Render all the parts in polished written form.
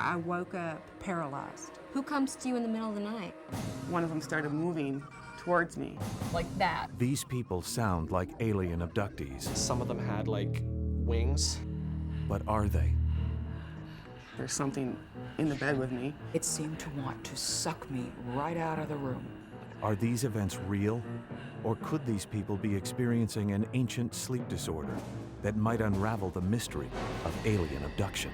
I woke up paralyzed. Who comes to you in the middle of the night? One of them started moving towards me. Like that. These people sound like alien abductees. Some of them had, like, wings. But are they? There's something in the bed with me. It seemed to want to suck me right out of the room. Are these events real? Or could these people be experiencing an ancient sleep disorder that might unravel the mystery of alien abduction?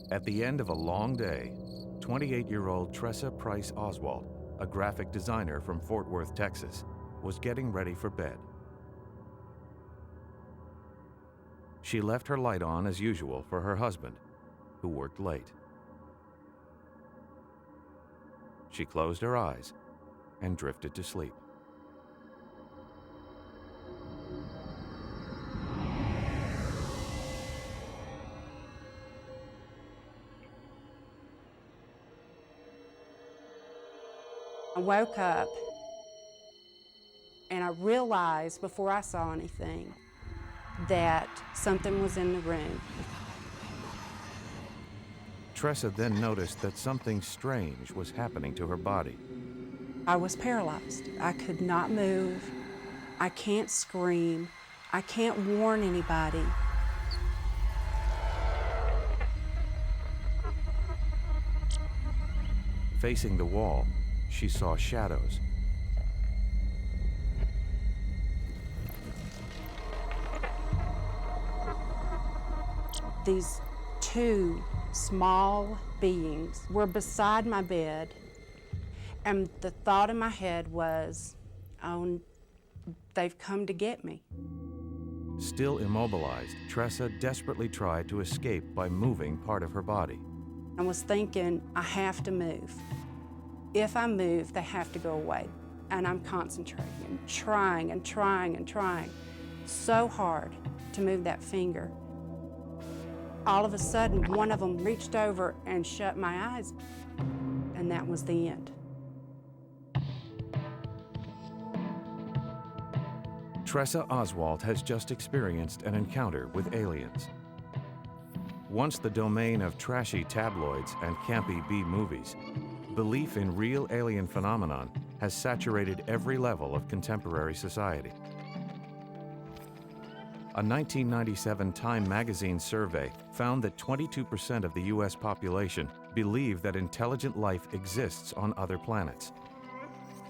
At the end of a long day, 28-year-old Tressa Price Oswald, a graphic designer from Fort Worth, Texas, was getting ready for bed. She left her light on as usual for her husband, who worked late. She closed her eyes and drifted to sleep. I woke up and I realized before I saw anything that something was in the room. Tressa then noticed that something strange was happening to her body. I was paralyzed. I could not move. I can't scream. I can't warn anybody. Facing the wall, she saw shadows. These two small beings were beside my bed, and the thought in my head was, oh, they've come to get me. Still immobilized, Tressa desperately tried to escape by moving part of her body. I was thinking, I have to move. If I move, they have to go away. And I'm concentrating and trying and trying and trying so hard to move that finger. All of a sudden, one of them reached over and shut my eyes, and that was the end. Tressa Oswald has just experienced an encounter with aliens. Once the domain of trashy tabloids and campy B-movies, belief in real alien phenomenon has saturated every level of contemporary society. A 1997 Time magazine survey found that 22% of the US population believe that intelligent life exists on other planets.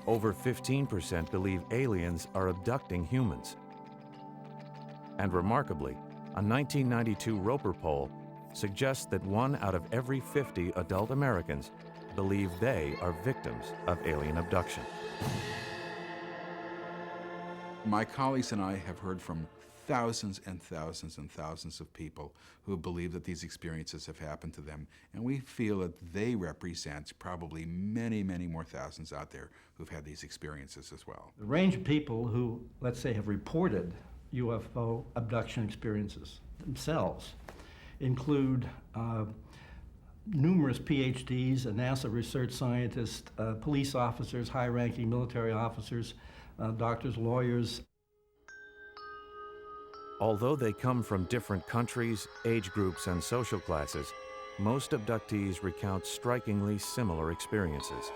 Over 15% believe aliens are abducting humans. And remarkably, a 1992 Roper poll suggests that 1 out of every 50 adult Americans believe they are victims of alien abduction. My colleagues and I have heard from thousands and thousands and thousands of people who believe that these experiences have happened to them, and we feel that they represent probably many, many more thousands out there who've had these experiences as well. The range of people who, let's say, have reported UFO abduction experiences themselves include numerous PhDs, NASA research scientists, police officers, high-ranking military officers, doctors, lawyers. Although they come from different countries, age groups, and social classes, most abductees recount strikingly similar experiences.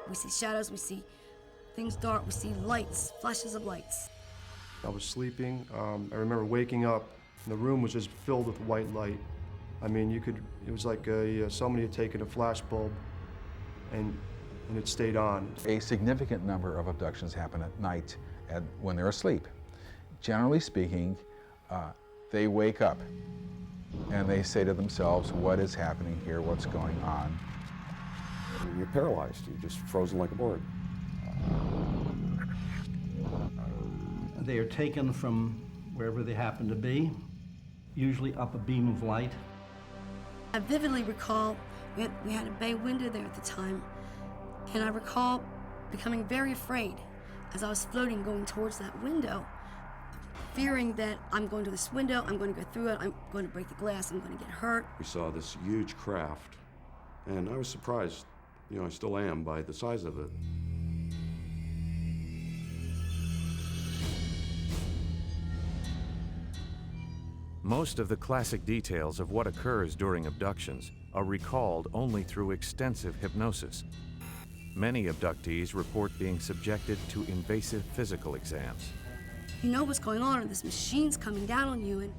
We see shadows, we see things dark, we see lights, flashes of lights. I was sleeping. I remember waking up, and the room was just filled with white light. I mean, it was like somebody had taken a flash bulb and it stayed on. A significant number of abductions happen at night when they're asleep. Generally speaking, they wake up and they say to themselves, what is happening here, what's going on? You're paralyzed, you're just frozen like a board. They are taken from wherever they happen to be, usually up a beam of light. I vividly recall we had a bay window there at the time, and I recall becoming very afraid as I was floating going towards that window. fearing that I'm going to this window, I'm going to go through it, I'm going to break the glass, I'm going to get hurt. We saw this huge craft, and I was surprised, I still am, by the size of it. Most of the classic details of what occurs during abductions are recalled only through extensive hypnosis. Many abductees report being subjected to invasive physical exams. You know what's going on, and this machine's coming down on you, and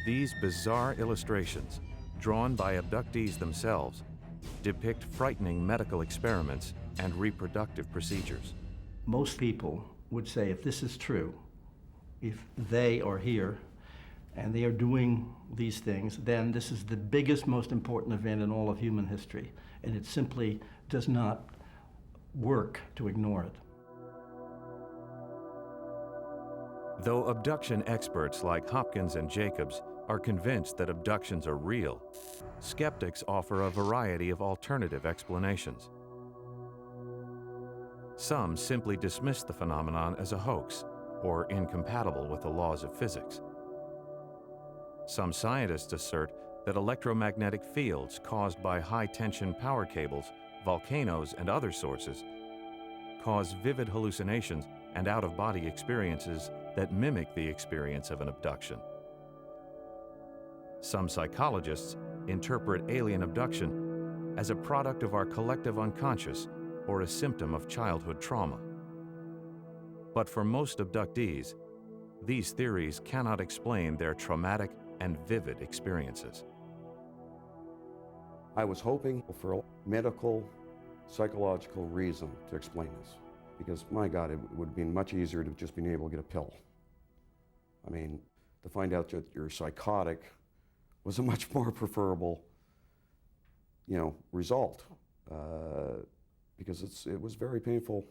These bizarre illustrations, drawn by abductees themselves, depict frightening medical experiments and reproductive procedures. Most people would say if this is true, if they are here and they are doing these things, then this is the biggest, most important event in all of human history, and it simply does not work to ignore it. Though abduction experts like Hopkins and Jacobs are convinced that abductions are real, skeptics offer a variety of alternative explanations. Some simply dismiss the phenomenon as a hoax or incompatible with the laws of physics. Some scientists assert that electromagnetic fields caused by high-tension power cables, volcanoes, and other sources cause vivid hallucinations and out-of-body experiences that mimic the experience of an abduction. Some psychologists interpret alien abduction as a product of our collective unconscious or a symptom of childhood trauma. But for most abductees, these theories cannot explain their traumatic and vivid experiences. I was hoping for a medical, psychological reason to explain this, because my God, it would have been much easier to just been able to get a pill. I mean, to find out that you're psychotic was a much more preferable, result, because it was very painful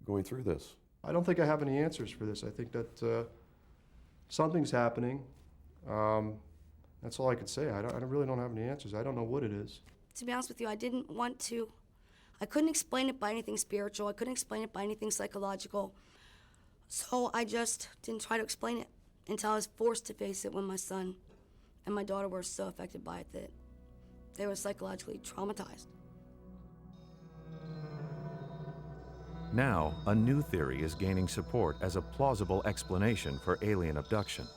going through this. I don't think I have any answers for this. I think that something's happening. That's all I could say. I really don't have any answers. I don't know what it is. to be honest with you, I didn't want to. I couldn't explain it by anything spiritual. I couldn't explain it by anything psychological. So I just didn't try to explain it until I was forced to face it when my son and my daughter were so affected by it that they were psychologically traumatized. Now, a new theory is gaining support as a plausible explanation for alien abduction.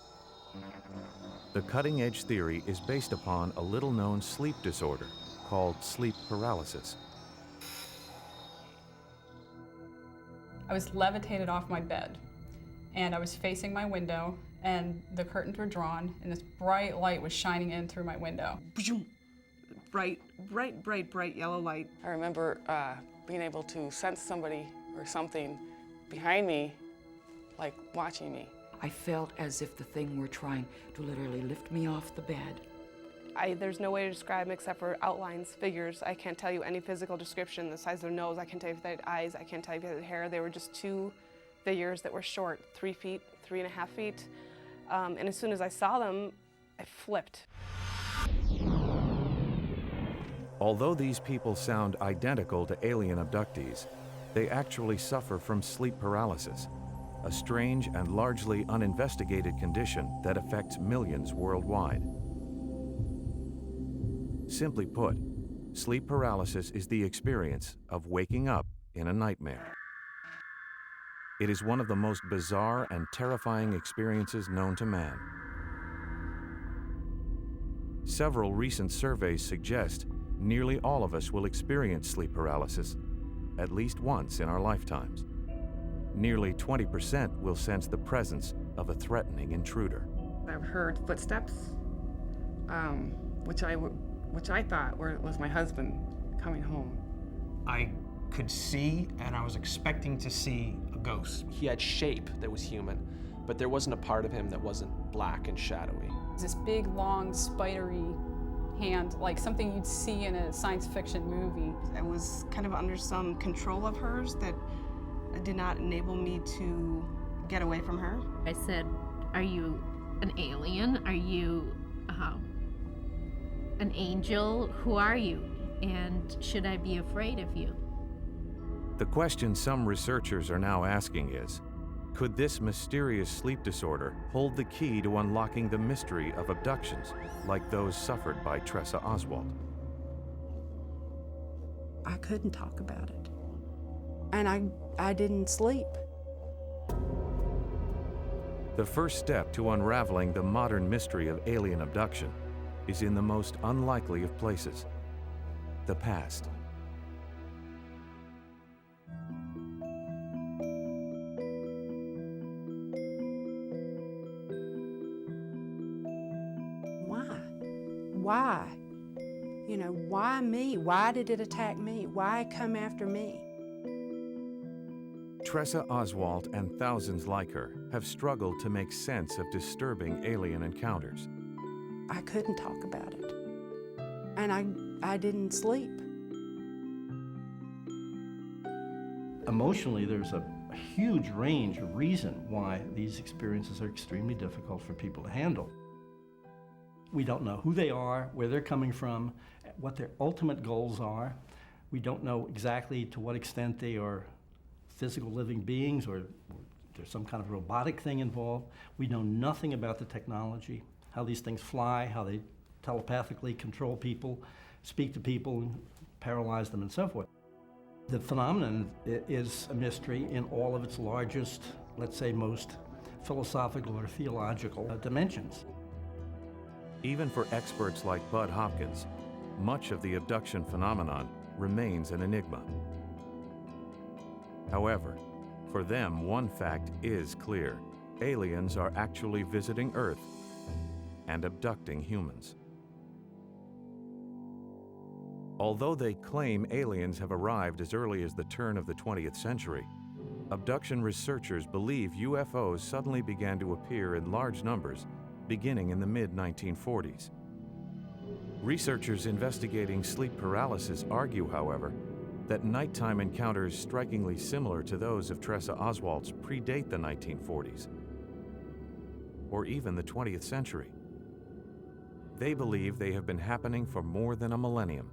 The cutting-edge theory is based upon a little-known sleep disorder called sleep paralysis. I was levitated off my bed, and I was facing my window, and the curtains were drawn, and this bright light was shining in through my window. Bright yellow light. I remember being able to sense somebody or something behind me, like watching me. I felt as if the thing were trying to literally lift me off the bed. There's no way to describe them except for outlines, figures. I can't tell you any physical description. The size of their nose, I can't tell you if they had eyes, I can't tell you if they had hair. They were just two figures that were short, 3 feet, 3.5 feet. And as soon as I saw them, I flipped. Although these people sound identical to alien abductees, they actually suffer from sleep paralysis, a strange and largely uninvestigated condition that affects millions worldwide. Simply put, sleep paralysis is the experience of waking up in a nightmare. It is one of the most bizarre and terrifying experiences known to man. Several recent surveys suggest nearly all of us will experience sleep paralysis at least once in our lifetimes. Nearly 20% will sense the presence of a threatening intruder. I've heard footsteps, which I thought was my husband coming home. I could see, and I was expecting to see a ghost. He had shape that was human, but there wasn't a part of him that wasn't black and shadowy. This big, long, spidery hand, like something you'd see in a science fiction movie. I was kind of under some control of hers that did not enable me to get away from her. I said, "Are you an alien? Are you an angel? Who are you? And should I be afraid of you?" The question some researchers are now asking is, Could this mysterious sleep disorder hold the key to unlocking the mystery of abductions, like those suffered by Tressa Oswald? I couldn't talk about it. And I didn't sleep. The first step to unraveling the modern mystery of alien abduction is in the most unlikely of places, the past. Why? You know, why me? Why did it attack me? Why come after me? Tressa Oswald and thousands like her have struggled to make sense of disturbing alien encounters. I couldn't talk about it. And I didn't sleep. Emotionally, there's a huge range of reason why these experiences are extremely difficult for people to handle. We don't know who they are, where they're coming from, what their ultimate goals are. We don't know exactly to what extent they are physical living beings or there's some kind of robotic thing involved. We know nothing about the technology, how these things fly, how they telepathically control people, speak to people, and paralyze them, and so forth. The phenomenon is a mystery in all of its largest, let's say, most philosophical or theological dimensions. Even for experts like Bud Hopkins, much of the abduction phenomenon remains an enigma. However, for them, one fact is clear. Aliens are actually visiting Earth and abducting humans. Although they claim aliens have arrived as early as the turn of the 20th century, abduction researchers believe UFOs suddenly began to appear in large numbers beginning in the mid-1940s. Researchers investigating sleep paralysis argue, however, that nighttime encounters strikingly similar to those of Tressa Oswald's predate the 1940s, or even the 20th century. They believe they have been happening for more than a millennium.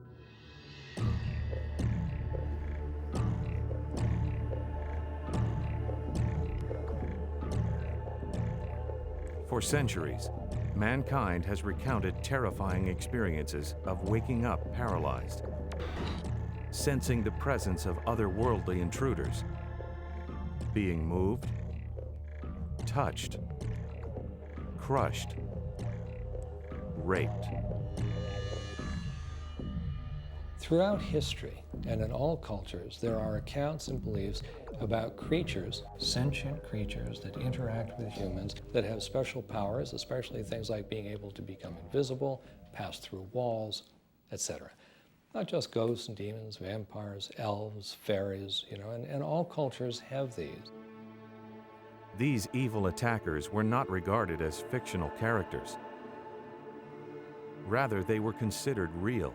For centuries, mankind has recounted terrifying experiences of waking up paralyzed, sensing the presence of otherworldly intruders, being moved, touched, crushed, raped. Throughout history and in all cultures, there are accounts and beliefs about creatures, sentient creatures that interact with humans that have special powers, especially things like being able to become invisible, pass through walls, etc. Not just ghosts and demons, vampires, elves, fairies, and all cultures have these. These evil attackers were not regarded as fictional characters. Rather, they were considered real.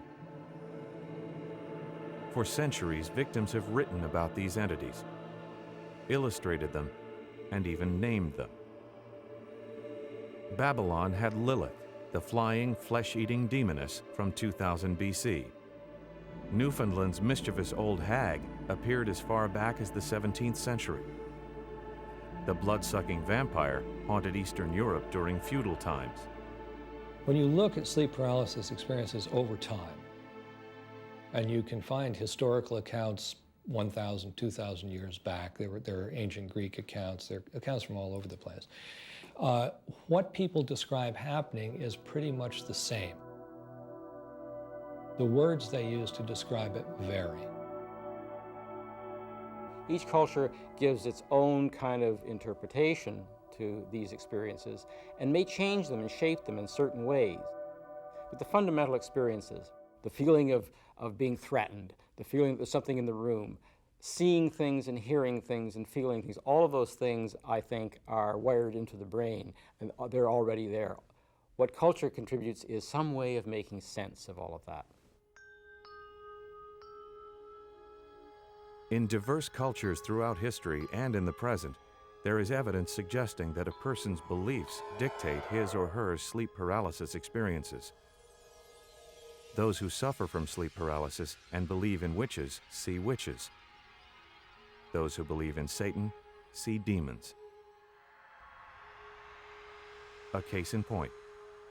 For centuries, victims have written about these entities, illustrated them, and even named them. Babylon had Lilith, the flying, flesh-eating demoness from 2000 BC. Newfoundland's mischievous old hag appeared as far back as the 17th century. The blood-sucking vampire haunted Eastern Europe during feudal times. When you look at sleep paralysis experiences over time, and you can find historical accounts 1,000, 2,000 years back. There are ancient Greek accounts. There are accounts from all over the place. What people describe happening is pretty much the same. The words they use to describe it vary. Each culture gives its own kind of interpretation to these experiences and may change them and shape them in certain ways. But the fundamental experiences, the feeling of being threatened, the feeling that there's something in the room, seeing things and hearing things and feeling things, all of those things, I think, are wired into the brain, and they're already there. What culture contributes is some way of making sense of all of that. In diverse cultures throughout history and in the present, there is evidence suggesting that a person's beliefs dictate his or her sleep paralysis experiences. Those who suffer from sleep paralysis and believe in witches see witches. Those who believe in Satan see demons. A case in point,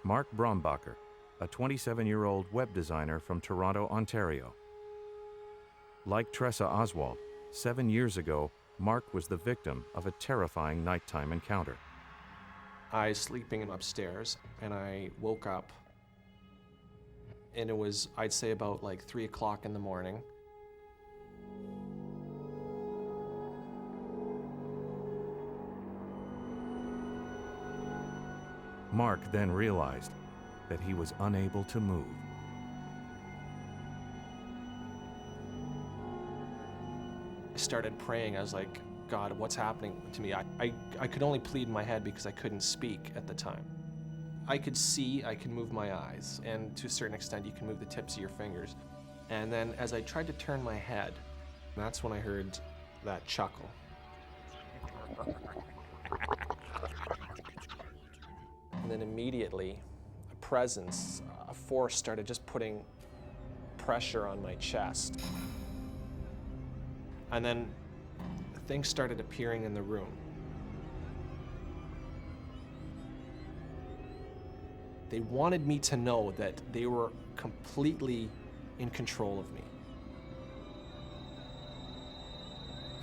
Mark Brombacher, a 27-year-old web designer from Toronto, Ontario. Like Tressa Oswald, 7 years ago, Mark was the victim of a terrifying nighttime encounter. I was sleeping upstairs, and I woke up, and it was, I'd say, about like 3 o'clock in the morning. Mark then realized that he was unable to move. I started praying. I was like, God, what's happening to me? I could only plead in my head because I couldn't speak at the time. I could see, I could move my eyes, and to a certain extent you can move the tips of your fingers. And then as I tried to turn my head, that's when I heard that chuckle. And then immediately, a presence, a force started just putting pressure on my chest. And then things started appearing in the room. They wanted me to know that they were completely in control of me.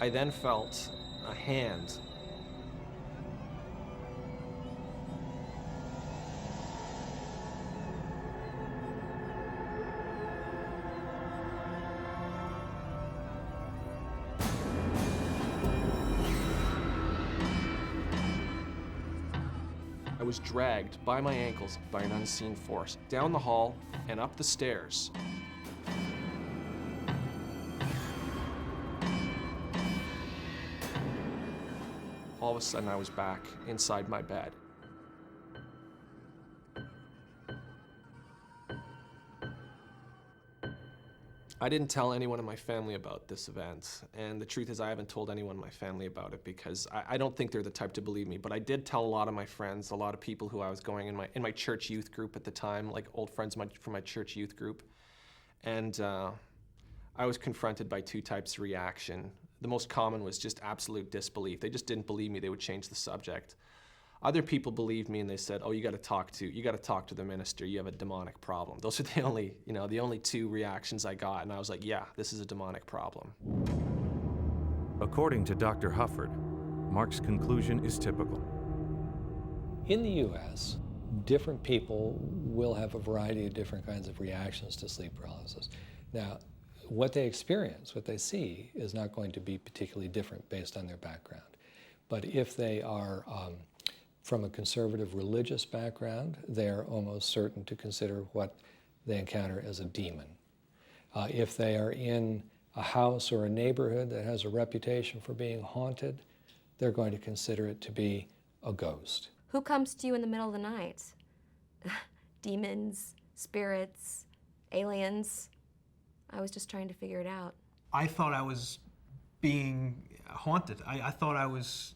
I then felt a hand I was dragged by my ankles by an unseen force, down the hall and up the stairs. All of a sudden, I was back inside my bed. I didn't tell anyone in my family about this event, and the truth is I haven't told anyone in my family about it because I don't think they're the type to believe me, but I did tell a lot of my friends, a lot of people who I was going in my church youth group at the time, like old friends from my church youth group, and I was confronted by two types of reaction. The most common was just absolute disbelief. They just didn't believe me, they would change the subject. Other people believed me and they said, oh, you gotta talk to the minister, you have a demonic problem. Those are the only two reactions I got, and I was like, yeah, this is a demonic problem. According to Dr. Hufford, Mark's conclusion is typical. In the U.S., different people will have a variety of different kinds of reactions to sleep paralysis. Now, what they experience, what they see, is not going to be particularly different based on their background. But if they are from a conservative religious background, they're almost certain to consider what they encounter as a demon. If they are in a house or a neighborhood that has a reputation for being haunted, they're going to consider it to be a ghost. Who comes to you in the middle of the night? Demons, spirits, aliens? I was just trying to figure it out. I thought I was being haunted. I thought I was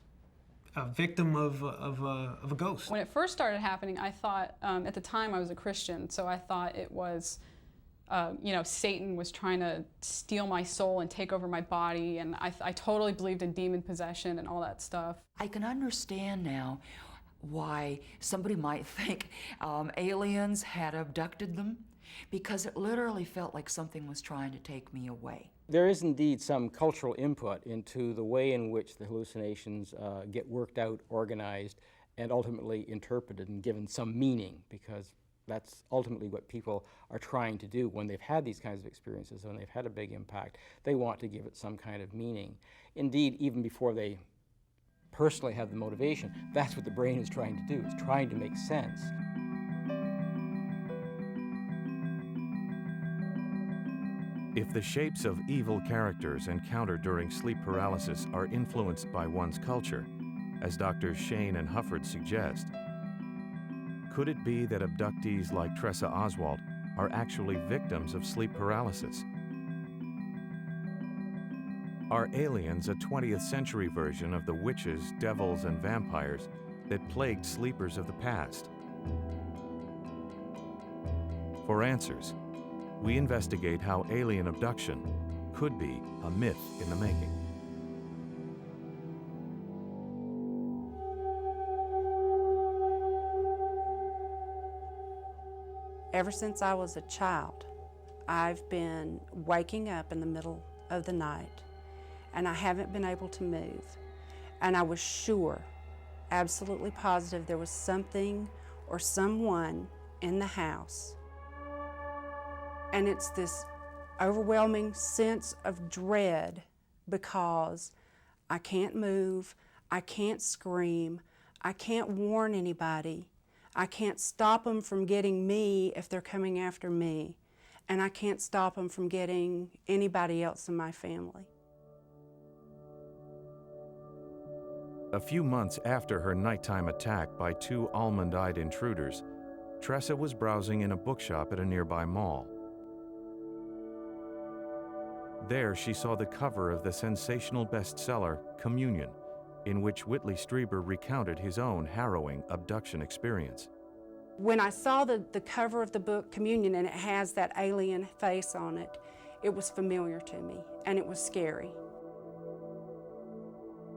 a victim of a ghost. When it first started happening, I thought, at the time I was a Christian, so I thought it was, Satan was trying to steal my soul and take over my body, and I totally believed in demon possession and all that stuff. I can understand now why somebody might think aliens had abducted them, because it literally felt like something was trying to take me away. There is indeed some cultural input into the way in which the hallucinations get worked out, organized, and ultimately interpreted and given some meaning, because that's ultimately what people are trying to do when they've had these kinds of experiences, when they've had a big impact. They want to give it some kind of meaning. Indeed, even before they personally have the motivation, that's what the brain is trying to do. It's trying to make sense. If the shapes of evil characters encountered during sleep paralysis are influenced by one's culture, as Drs. Shane and Hufford suggest, could it be that abductees like Tressa Oswald are actually victims of sleep paralysis? Are aliens a 20th century version of the witches, devils, and vampires that plagued sleepers of the past? For answers, we investigate how alien abduction could be a myth in the making. Ever since I was a child, I've been waking up in the middle of the night, and I haven't been able to move. And I was sure, absolutely positive, there was something or someone in the house. And it's this overwhelming sense of dread because I can't move, I can't scream, I can't warn anybody, I can't stop them from getting me if they're coming after me, and I can't stop them from getting anybody else in my family. A few months after her nighttime attack by two almond-eyed intruders, Tressa was browsing in a bookshop at a nearby mall. There, she saw the cover of the sensational bestseller, Communion, in which Whitley Strieber recounted his own harrowing abduction experience. When I saw the cover of the book, Communion, and it has that alien face on it, it was familiar to me, and it was scary.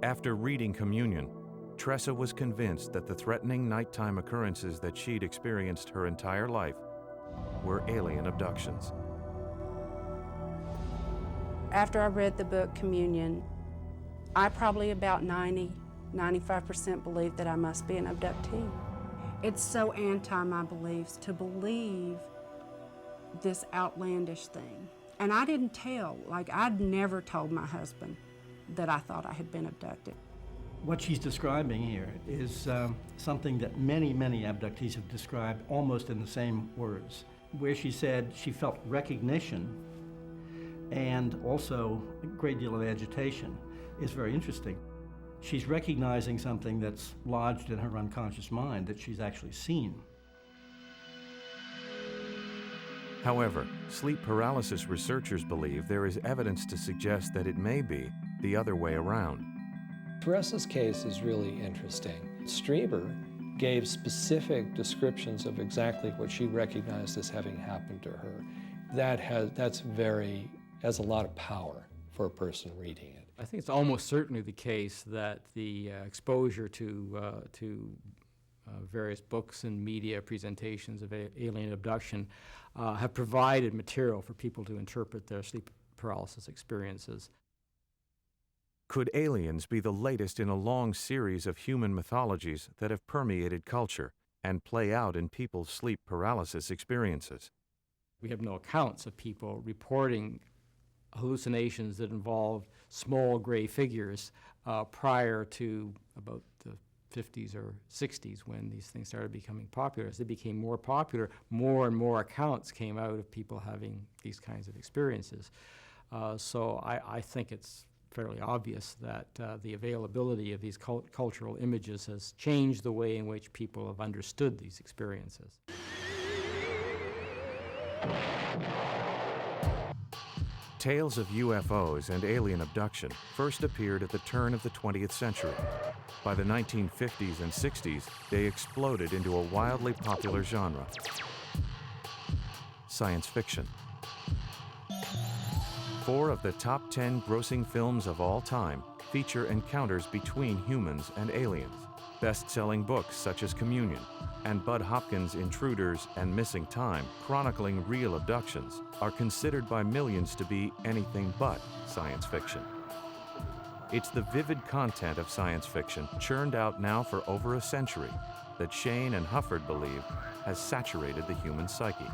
After reading Communion, Tressa was convinced that the threatening nighttime occurrences that she'd experienced her entire life were alien abductions. After I read the book Communion, I probably about 95% believed that I must be an abductee. It's so anti my beliefs to believe this outlandish thing. And I didn't tell, like I'd never told my husband that I thought I had been abducted. What she's describing here is something that many, many abductees have described almost in the same words, where she said she felt recognition and also a great deal of agitation is very interesting. She's recognizing something that's lodged in her unconscious mind that she's actually seen. However, sleep paralysis researchers believe there is evidence to suggest that it may be the other way around. Tressa's case is really interesting. Strieber gave specific descriptions of exactly what she recognized as having happened to her. That has a lot of power for a person reading it. I think it's almost certainly the case that the exposure to various books and media presentations of alien abduction have provided material for people to interpret their sleep paralysis experiences. Could aliens be the latest in a long series of human mythologies that have permeated culture and play out in people's sleep paralysis experiences? We have no accounts of people reporting hallucinations that involved small gray figures prior to about the 50s or 60s when these things started becoming popular. As they became more popular, more and more accounts came out of people having these kinds of experiences. So I think it's fairly obvious that the availability of these cultural images has changed the way in which people have understood these experiences. Tales of UFOs and alien abduction first appeared at the turn of the 20th century. By the 1950s and 60s, they exploded into a wildly popular genre: science fiction. 4 of the top 10 grossing films of all time feature encounters between humans and aliens. Best-selling books such as Communion and Bud Hopkins' Intruders and Missing Time, chronicling real abductions, are considered by millions to be anything but science fiction. It's the vivid content of science fiction, churned out now for over a century, that Shane and Hufford believe has saturated the human psyche.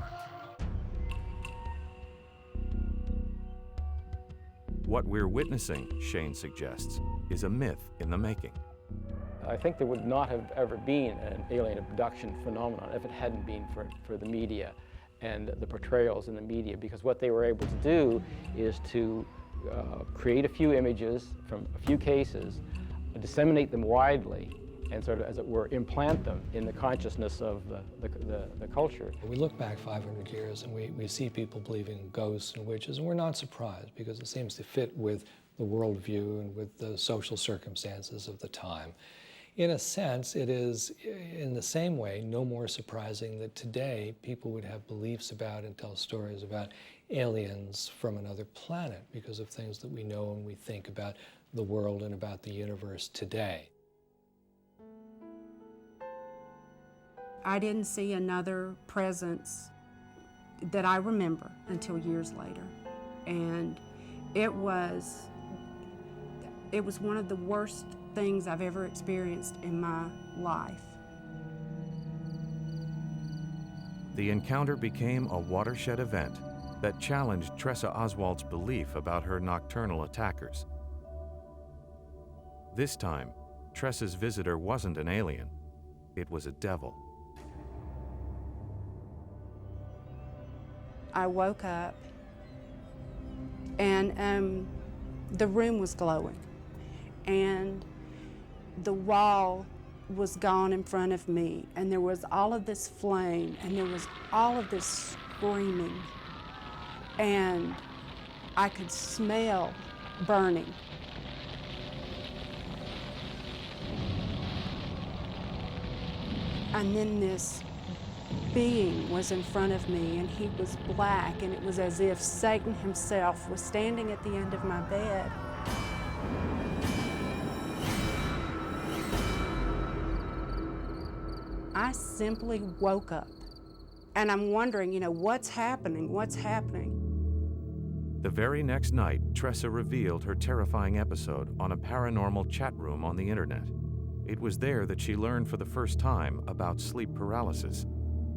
What we're witnessing, Shane suggests, is a myth in the making. I think there would not have ever been an alien abduction phenomenon if it hadn't been for the media and the portrayals in the media, because what they were able to do is to create a few images from a few cases, disseminate them widely, and sort of, as it were, implant them in the consciousness of the culture. We look back 500 years and we see people believing in ghosts and witches, and we're not surprised because it seems to fit with the worldview and with the social circumstances of the time. In a sense, it is, in the same way, no more surprising that today people would have beliefs about and tell stories about aliens from another planet because of things that we know and we think about the world and about the universe today. I didn't see another presence that I remember until years later. And it was one of the worst things I've ever experienced in my life. The encounter became a watershed event that challenged Tressa Oswald's belief about her nocturnal attackers. This time, Tressa's visitor wasn't an alien, it was a devil. I woke up and the room was glowing and the wall was gone in front of me, and there was all of this flame and there was all of this screaming, and I could smell burning. And then this being was in front of me, and he was black, and it was as if Satan himself was standing at the end of my bed. I simply woke up, and I'm wondering, what's happening? What's happening? The very next night, Tressa revealed her terrifying episode on a paranormal chat room on the internet. It was there that she learned for the first time about sleep paralysis.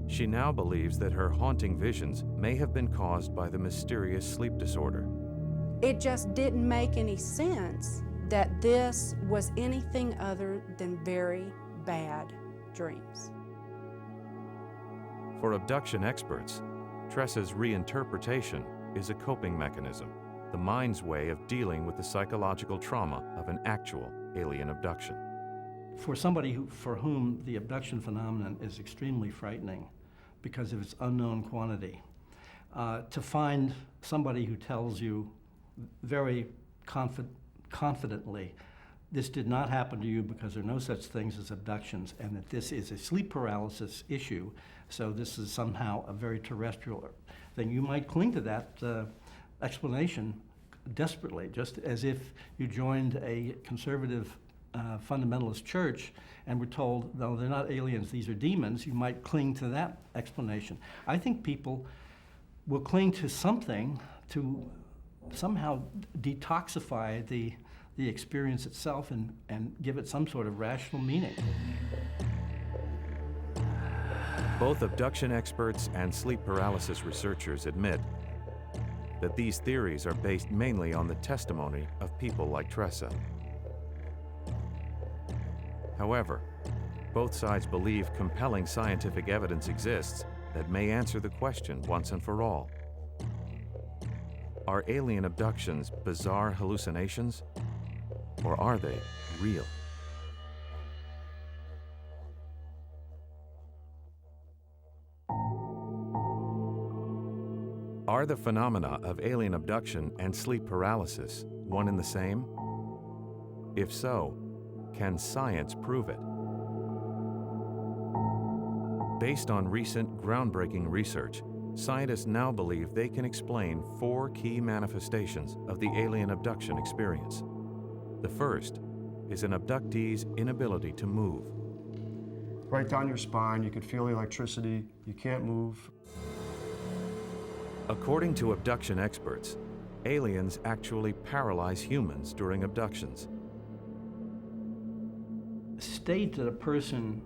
She now believes that her haunting visions may have been caused by the mysterious sleep disorder. It just didn't make any sense that this was anything other than very bad dreams. For abduction experts, Tressa's reinterpretation is a coping mechanism, the mind's way of dealing with the psychological trauma of an actual alien abduction. For somebody for whom the abduction phenomenon is extremely frightening because of its unknown quantity, to find somebody who tells you very confidently, this did not happen to you because there are no such things as abductions, and that this is a sleep paralysis issue, so this is somehow a very terrestrial thing. You might cling to that explanation desperately, just as if you joined a conservative fundamentalist church and were told, no, they're not aliens, these are demons. You might cling to that explanation. I think people will cling to something to somehow detoxify the experience itself and give it some sort of rational meaning. Both abduction experts and sleep paralysis researchers admit that these theories are based mainly on the testimony of people like Tressa. However, both sides believe compelling scientific evidence exists that may answer the question once and for all. Are alien abductions bizarre hallucinations, or are they real? Are the phenomena of alien abduction and sleep paralysis one and the same? If so, can science prove it? Based on recent groundbreaking research, scientists now believe they can explain 4 key manifestations of the alien abduction experience. The first is an abductee's inability to move. Right down your spine, you can feel the electricity, you can't move. According to abduction experts, aliens actually paralyze humans during abductions. The state that a person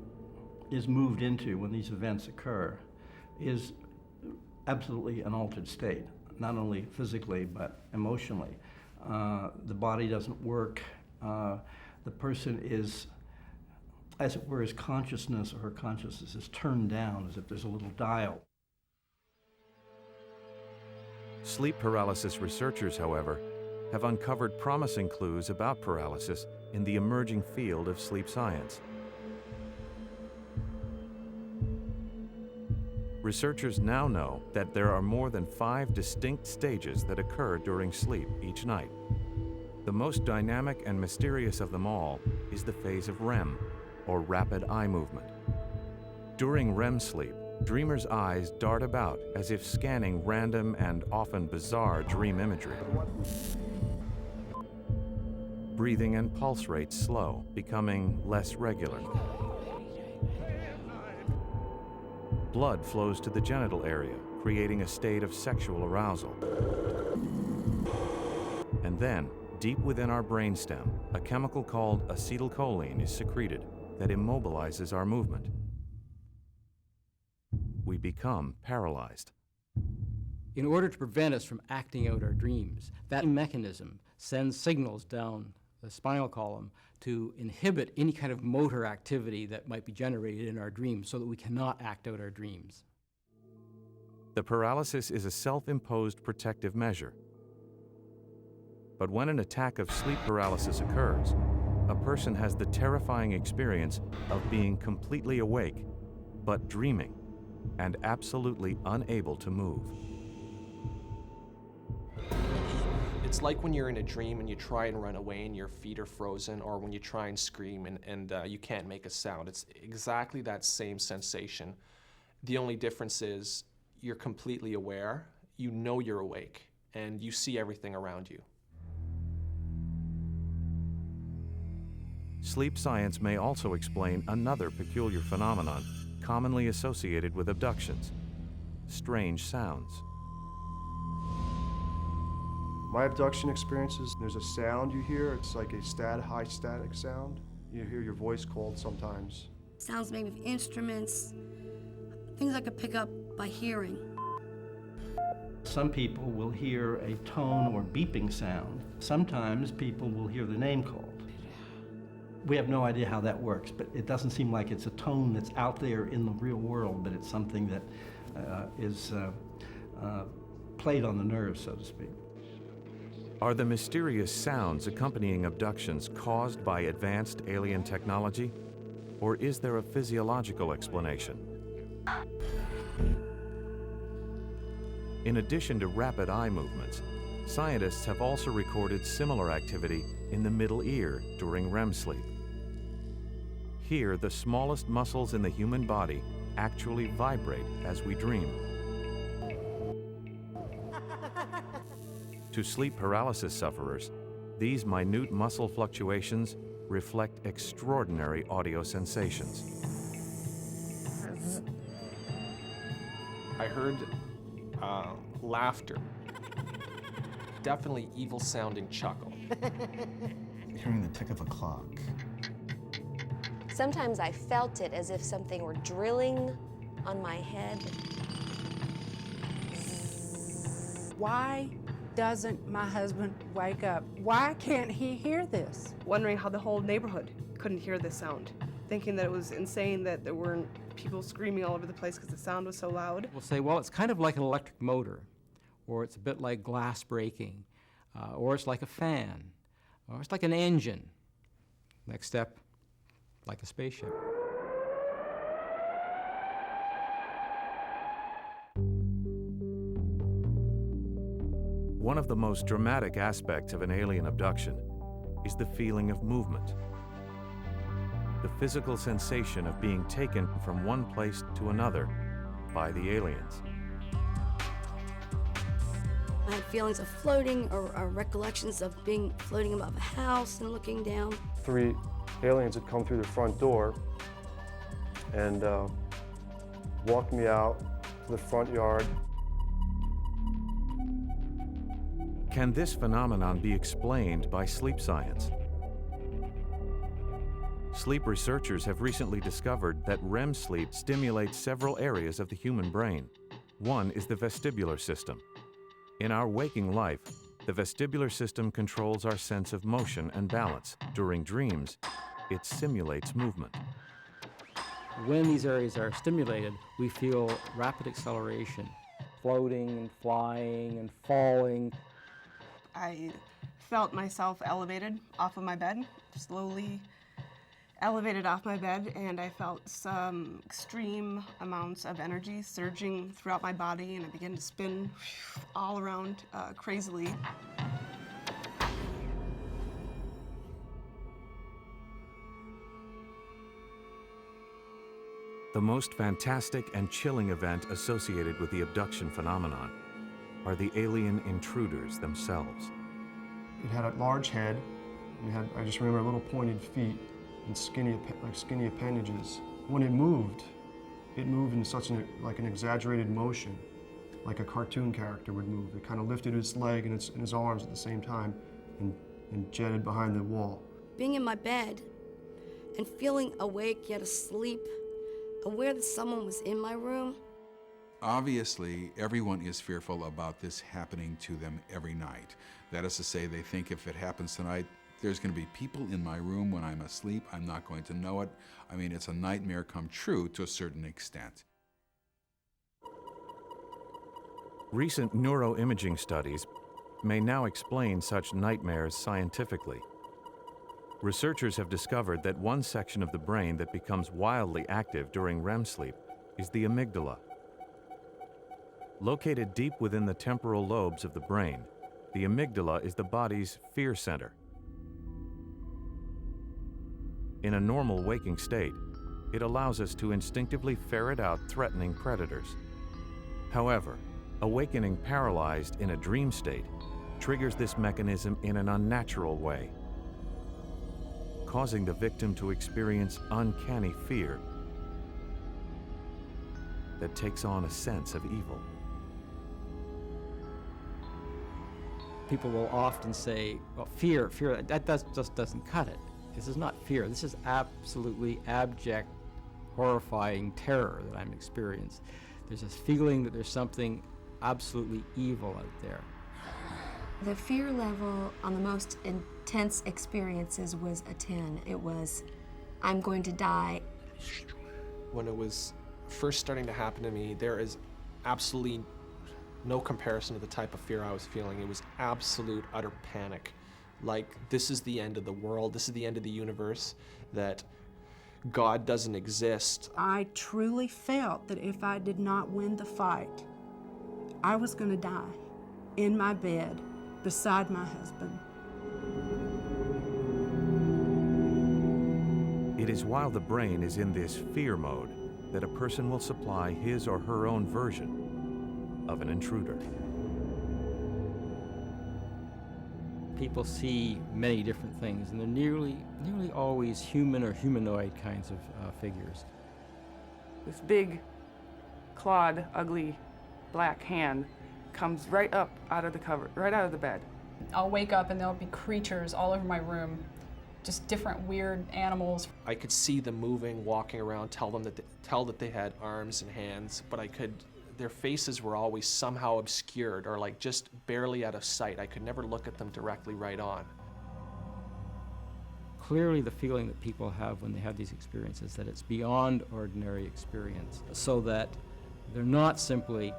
is moved into when these events occur is absolutely an altered state, not only physically but emotionally. The body doesn't work. The person is, as it were, his consciousness or her consciousness is turned down, as if there's a little dial. Sleep paralysis researchers, however, have uncovered promising clues about paralysis in the emerging field of sleep science. Researchers now know that there are more than 5 distinct stages that occur during sleep each night. The most dynamic and mysterious of them all is the phase of REM, or rapid eye movement. During REM sleep, dreamers' eyes dart about as if scanning random and often bizarre dream imagery. Breathing and pulse rates slow, becoming less regular. Blood flows to the genital area, creating a state of sexual arousal. And then, deep within our brainstem, a chemical called acetylcholine is secreted that immobilizes our movement. We become paralyzed. In order to prevent us from acting out our dreams, that mechanism sends signals down the spinal column to inhibit any kind of motor activity that might be generated in our dreams so that we cannot act out our dreams. The paralysis is a self-imposed protective measure. But when an attack of sleep paralysis occurs, a person has the terrifying experience of being completely awake, but dreaming, and absolutely unable to move. It's like when you're in a dream and you try and run away and your feet are frozen, or when you try and scream and you can't make a sound. It's exactly that same sensation. The only difference is you're completely aware, you know you're awake, and you see everything around you. Sleep science may also explain another peculiar phenomenon commonly associated with abductions: strange sounds. My abduction experiences, there's a sound you hear. It's like a high static sound. You hear your voice called sometimes. Sounds maybe of instruments, things I could pick up by hearing. Some people will hear a tone or beeping sound. Sometimes people will hear the name called. We have no idea how that works, but it doesn't seem like it's a tone that's out there in the real world, but it's something that is played on the nerves, so to speak. Are the mysterious sounds accompanying abductions caused by advanced alien technology? Or is there a physiological explanation? In addition to rapid eye movements, scientists have also recorded similar activity in the middle ear during REM sleep. Here, the smallest muscles in the human body actually vibrate as we dream. To sleep paralysis sufferers, these minute muscle fluctuations reflect extraordinary audio sensations. I heard laughter, definitely evil-sounding chuckle. Hearing the tick of a clock. Sometimes I felt it as if something were drilling on my head. Why doesn't my husband wake up? Why can't he hear this? Wondering how the whole neighborhood couldn't hear this sound. Thinking that it was insane that there weren't people screaming all over the place because the sound was so loud. We'll say, well, it's kind of like an electric motor, or it's a bit like glass breaking, or it's like a fan, or it's like an engine. Next step, like a spaceship. One of the most dramatic aspects of an alien abduction is the feeling of movement. The physical sensation of being taken from one place to another by the aliens. I had feelings of floating or recollections of being floating above a house and looking down. 3 aliens had come through the front door and walked me out to the front yard. Can this phenomenon be explained by sleep science? Sleep researchers have recently discovered that REM sleep stimulates several areas of the human brain. One is the vestibular system. In our waking life, the vestibular system controls our sense of motion and balance. During dreams, it simulates movement. When these areas are stimulated, we feel rapid acceleration, floating and flying and falling. I felt myself elevated off of my bed, slowly elevated off my bed, and I felt some extreme amounts of energy surging throughout my body, and I began to spin all around crazily. The most fantastic and chilling event associated with the abduction phenomenon are the alien intruders themselves. It had a large head. I just remember little pointed feet and skinny appendages. When it moved in such an exaggerated motion. like a cartoon character would move. It kind of lifted its leg and his arms at the same time and jetted behind the wall. Being in my bed and feeling awake yet asleep, aware that someone was in my room. Obviously, everyone is fearful about this happening to them every night. That is to say, they think if it happens tonight, there's going to be people in my room when I'm asleep. I'm not going to know it. I mean, it's a nightmare come true to a certain extent. Recent neuroimaging studies may now explain such nightmares scientifically. Researchers have discovered that one section of the brain that becomes wildly active during REM sleep is the amygdala. Located deep within the temporal lobes of the brain, the amygdala is the body's fear center. In a normal waking state, it allows us to instinctively ferret out threatening predators. However, awakening paralyzed in a dream state triggers this mechanism in an unnatural way, causing the victim to experience uncanny fear that takes on a sense of evil. People will often say, well, fear, that just doesn't cut it. This is not fear. This is absolutely abject, horrifying terror that I'm experiencing. There's this feeling that there's something absolutely evil out there. The fear level on the most intense experiences was a 10. It was, I'm going to die. When it was first starting to happen to me, there is absolutely no comparison to the type of fear I was feeling. It was absolute, utter panic. Like, this is the end of the world, this is the end of the universe, that God doesn't exist. I truly felt that if I did not win the fight, I was going to die in my bed beside my husband. It is while the brain is in this fear mode that a person will supply his or her own version of an intruder. People see many different things, and they're nearly always human or humanoid kinds of figures. This big, clawed, ugly, black hand comes right up out of the cover, right out of the bed. I'll wake up and there'll be creatures all over my room, just different weird animals. I could see them moving, walking around, tell that they had arms and hands, but their faces were always somehow obscured or like just barely out of sight. I could never look at them directly right on. Clearly the feeling that people have when they have these experiences, that it's beyond ordinary experience, so that they're not simply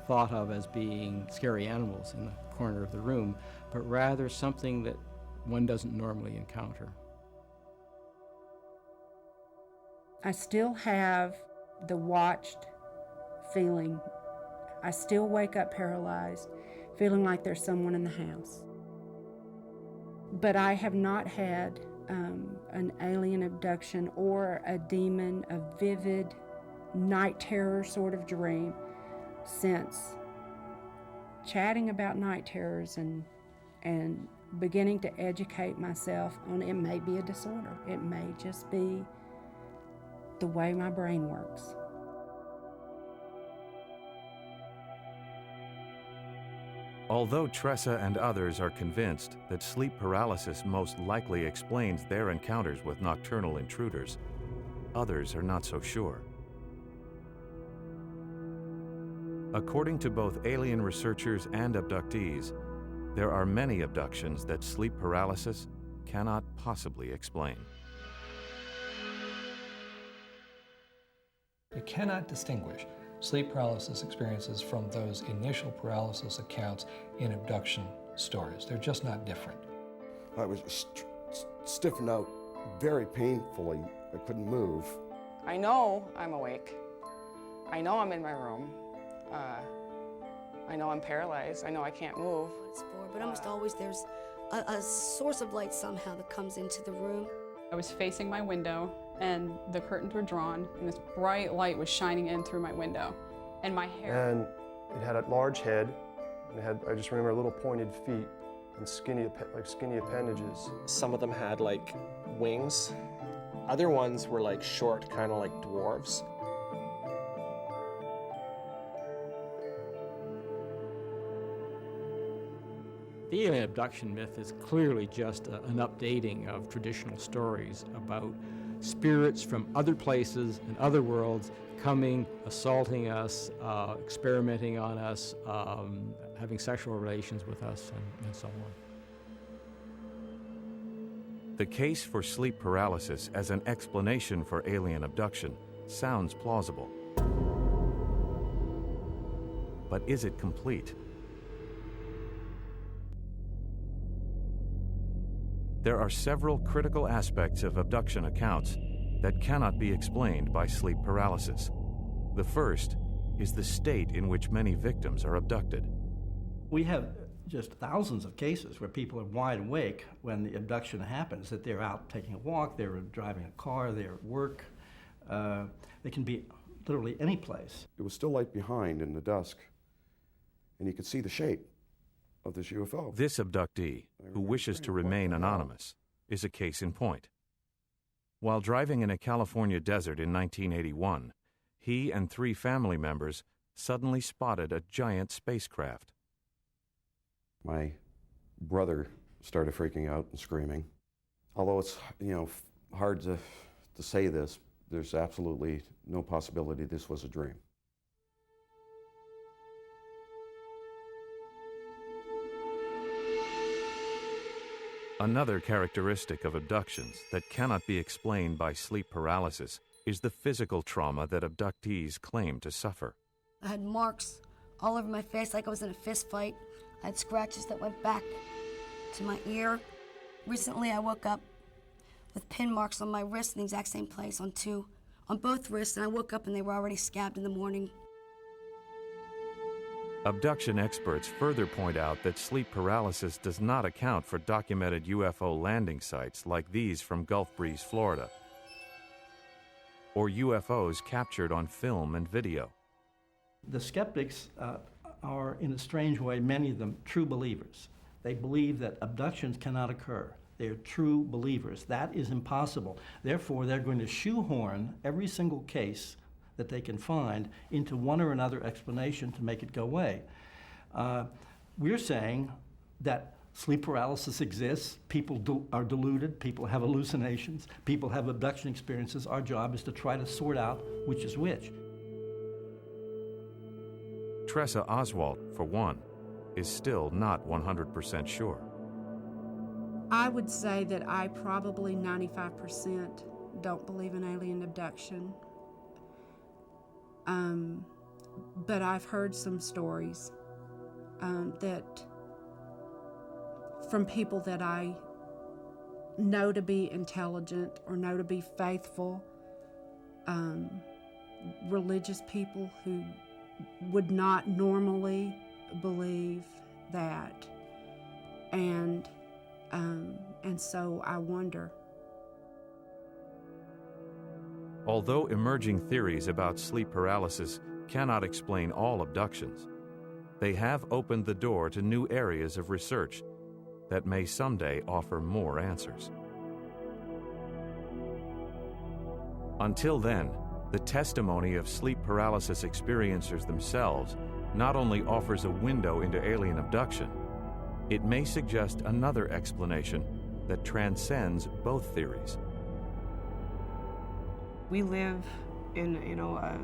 thought of as being scary animals in the corner of the room, but rather something that one doesn't normally encounter. I still have the watched feeling. I still wake up paralyzed, feeling like there's someone in the house. But I have not had an alien abduction or a demon, a vivid night terror sort of dream since chatting about night terrors and beginning to educate myself on it may be a disorder. It may just be the way my brain works. Although Tressa and others are convinced that sleep paralysis most likely explains their encounters with nocturnal intruders, others are not so sure. According to both alien researchers and abductees, there are many abductions that sleep paralysis cannot possibly explain. You cannot distinguish sleep paralysis experiences from those initial paralysis accounts in abduction stories. They're just not different. I was stiffened out very painfully. I couldn't move. I know I'm awake. I know I'm in my room. I know I'm paralyzed. I know I can't move. What it's for, but almost always there's a source of light somehow that comes into the room. I was facing my window and the curtains were drawn and this bright light was shining in through my window. And my hair. And it had a large head. And it had, I just remember, little pointed feet and skinny appendages. Some of them had like wings. Other ones were like short, kind of like dwarves. The alien abduction myth is clearly just an updating of traditional stories about spirits from other places and other worlds coming, assaulting us, experimenting on us, having sexual relations with us, and so on. The case for sleep paralysis as an explanation for alien abduction sounds plausible. But is it complete? There are several critical aspects of abduction accounts that cannot be explained by sleep paralysis. The first is the state in which many victims are abducted. We have just thousands of cases where people are wide awake when the abduction happens, that they're out taking a walk, they're driving a car, they're at work. They can be literally any place. It was still light behind in the dusk, and you could see the shape of this UFO. This abductee, who wishes to remain anonymous, is a case in point. While driving in a California desert in 1981, he and 3 family members suddenly spotted a giant spacecraft. My brother started freaking out and screaming. Although it's, hard to say this, there's absolutely no possibility this was a dream. Another characteristic of abductions that cannot be explained by sleep paralysis is the physical trauma that abductees claim to suffer. I had marks all over my face like I was in a fist fight. I had scratches that went back to my ear. Recently I woke up with pin marks on my wrist in the exact same place on both wrists, and I woke up and they were already scabbed in the morning. Abduction experts further point out that sleep paralysis does not account for documented UFO landing sites like these from Gulf Breeze, Florida, or UFOs captured on film and video. The skeptics are, in a strange way, many of them true believers. They believe that abductions cannot occur. They're true believers. That is impossible. Therefore, they're going to shoehorn every single case that they can find into one or another explanation to make it go away. We're saying that sleep paralysis exists, people are deluded, people have hallucinations, people have abduction experiences. Our job is to try to sort out which is which. Tressa Oswalt, for one, is still not 100% sure. I would say that I probably 95% don't believe in alien abduction. But I've heard some stories that from people that I know to be intelligent or know to be faithful, religious people who would not normally believe that, and so I wonder. Although emerging theories about sleep paralysis cannot explain all abductions, they have opened the door to new areas of research that may someday offer more answers. Until then, the testimony of sleep paralysis experiencers themselves not only offers a window into alien abduction, it may suggest another explanation that transcends both theories. We live in, a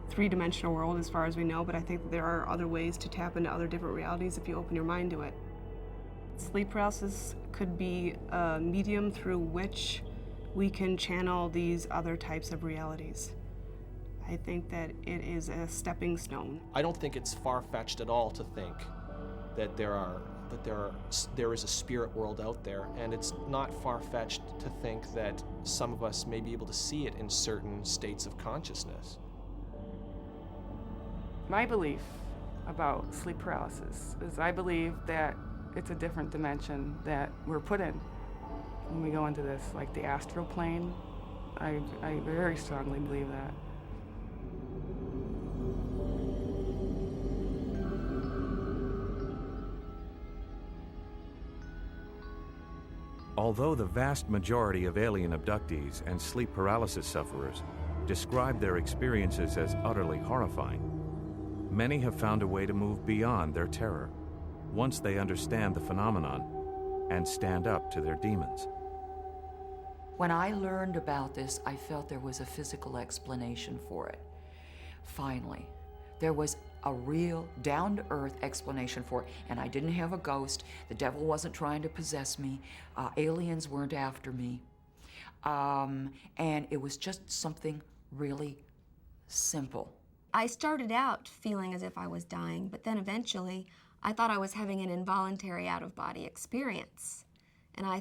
three-dimensional world as far as we know, but I think that there are other ways to tap into other different realities if you open your mind to it. Sleep paralysis could be a medium through which we can channel these other types of realities. I think that it is a stepping stone. I don't think it's far-fetched at all to think that there is a spirit world out there, and it's not far-fetched to think that some of us may be able to see it in certain states of consciousness. My belief about sleep paralysis is I believe that it's a different dimension that we're put in when we go into this, like the astral plane. I very strongly believe that. Although the vast majority of alien abductees and sleep paralysis sufferers describe their experiences as utterly horrifying, many have found a way to move beyond their terror. once they understand the phenomenon and stand up to their demons. When I learned about this, I felt there was a physical explanation for it. Finally, there was a real down-to-earth explanation for it, and I didn't have a ghost. The devil wasn't trying to possess me. Aliens weren't after me. And it was just something really simple. I started out feeling as if I was dying, but then eventually I thought I was having an involuntary out-of-body experience. And I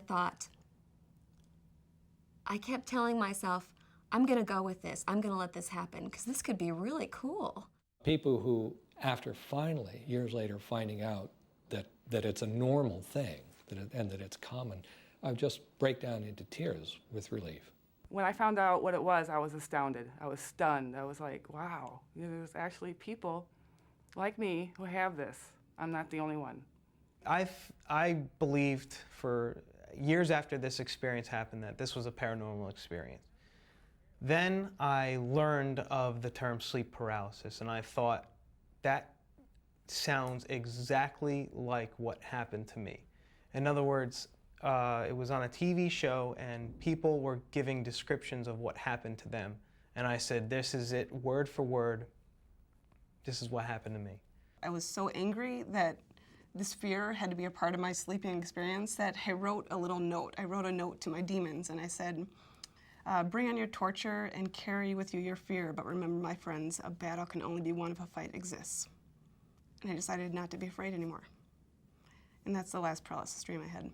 kept telling myself, I'm gonna go with this, I'm gonna let this happen, because this could be really cool. People who, after finally, years later, finding out that it's a normal thing and that it's common, I just break down into tears with relief. When I found out what it was, I was astounded. I was stunned. I was like, wow, there's actually people like me who have this. I'm not the only one. I believed for years after this experience happened that this was a paranormal experience. Then I learned of the term sleep paralysis, and I thought, that sounds exactly like what happened to me. In other words, it was on a TV show, and people were giving descriptions of what happened to them. And I said, this is it, word for word. This is what happened to me. I was so angry that this fear had to be a part of my sleeping experience that I wrote a little note. I wrote a note to my demons, and I said, bring on your torture and carry with you your fear, but remember, my friends, a battle can only be won if a fight exists. And I decided not to be afraid anymore. And that's the last paralysis dream I had.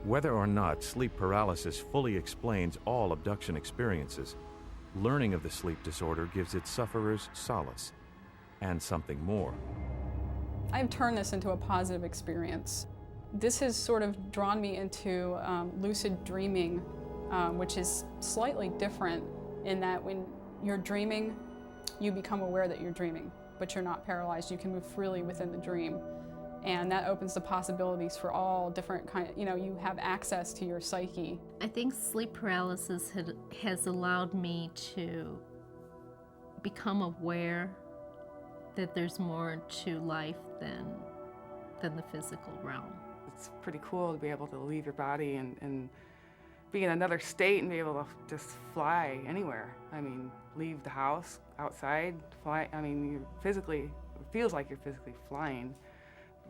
Whether or not sleep paralysis fully explains all abduction experiences, learning of the sleep disorder gives its sufferers solace and something more. I've turned this into a positive experience. This has sort of drawn me into lucid dreaming, which is slightly different in that when you're dreaming, you become aware that you're dreaming, but you're not paralyzed. You can move freely within the dream. And that opens the possibilities for all different kinds, you have access to your psyche. I think sleep paralysis has allowed me to become aware that there's more to life than the physical realm. It's pretty cool to be able to leave your body and be in another state and be able to just fly anywhere. I mean, leave the house, outside, fly. I mean, it feels like you're physically flying.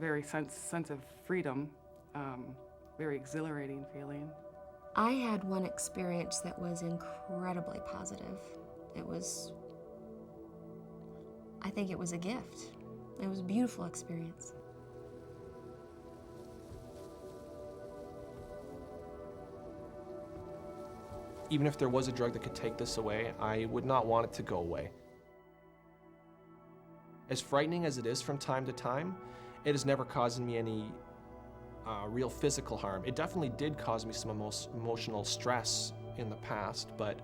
Very sense of freedom, very exhilarating feeling. I had one experience that was incredibly positive. I think it was a gift. It was a beautiful experience. Even if there was a drug that could take this away, I would not want it to go away. As frightening as it is from time to time, it has never caused me any real physical harm. It definitely did cause me some emotional stress in the past, but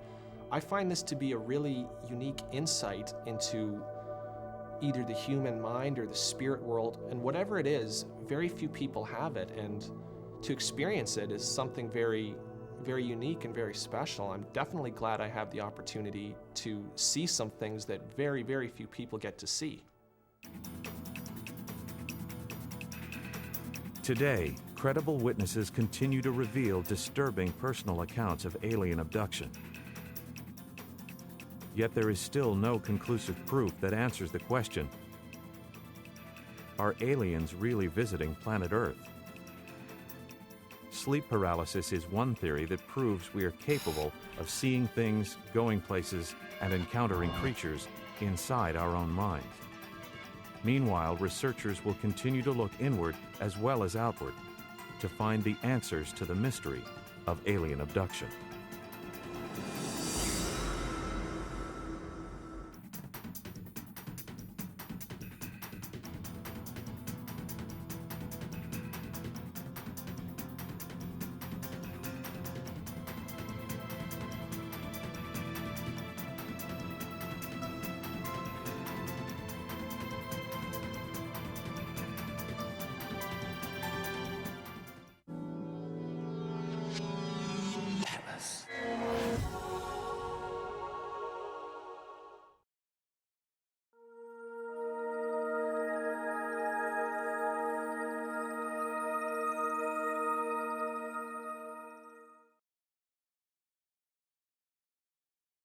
I find this to be a really unique insight into either the human mind or the spirit world, and whatever it is, very few people have it, and to experience it is something very, very unique and very special. I'm definitely glad I have the opportunity to see some things that very, very few people get to see. Today, credible witnesses continue to reveal disturbing personal accounts of alien abduction. Yet there is still no conclusive proof that answers the question, are aliens really visiting planet Earth? Sleep paralysis is one theory that proves we are capable of seeing things, going places, and encountering creatures inside our own minds. Meanwhile, researchers will continue to look inward as well as outward to find the answers to the mystery of alien abduction.